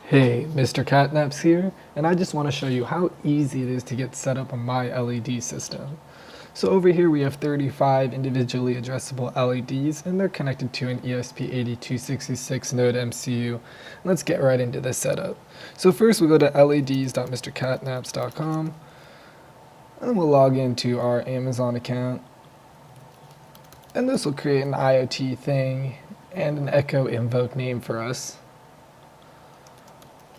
Hey, Mr. CatNaps here, and I just want to show you how easy it is to get set up on my LED system. So over here we have 35 individually addressable LEDs, and they're connected to an ESP8266 node MCU. Let's get right into the setup. So first we go to leds.mrcatnaps.com, and then we'll log into our Amazon account. And this will create an IoT thing and an Echo invoke name for us.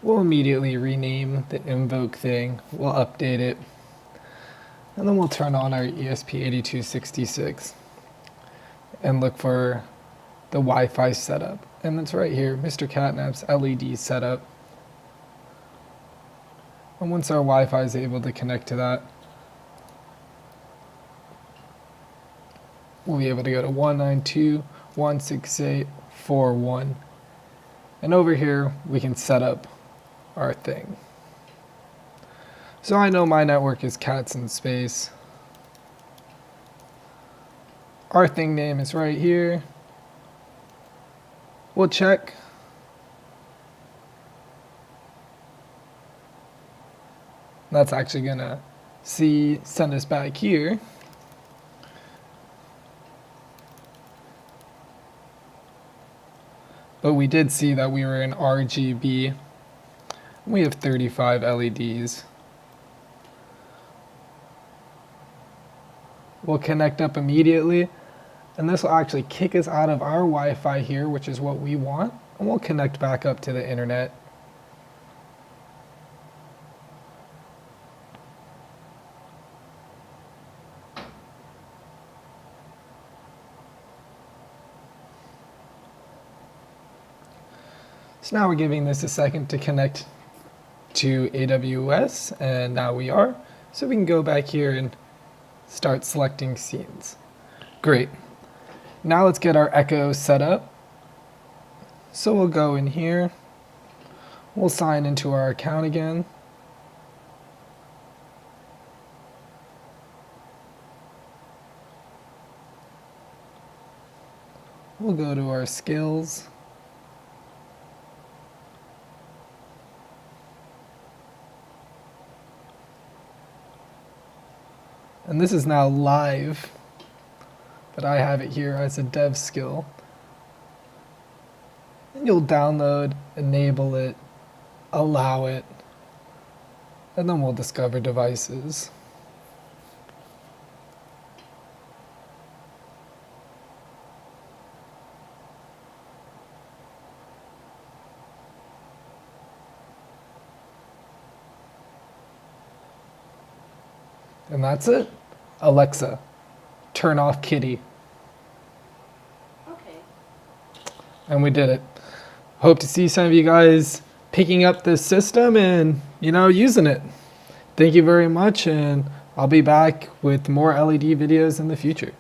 We'll immediately rename the invoke thing, we'll update it, and then we'll turn on our ESP8266 and look for the Wi-Fi setup. And it's right here, Mr. CatNaps LED setup. And once our Wi-Fi is able to connect to that, we'll be able to go to 192.168.4.1. And over here, we can set up our thing. So I know my network is cats in space. Our thing name is right here. We'll check. That's actually gonna send us back here. But we did see that we were in RGB. We have 35 LEDs. We'll connect up immediately, and this will actually kick us out of our Wi-Fi here, which is what we want, and we'll connect back up to the internet. So now we're giving this a second to connect to AWS, and now we are. So we can go back here and start selecting scenes. Great. Now let's get our Echo set up. So we'll go in here. We'll sign into our account again. We'll go to our skills. And this is now live, but I have it here as a dev skill. And you'll download, enable it, allow it, and then we'll discover devices. And that's it. Alexa, turn off Kitty. Okay. And we did it. Hope to see some of you guys picking up this system and, using it. Thank you very much, and I'll be back with more LED videos in the future.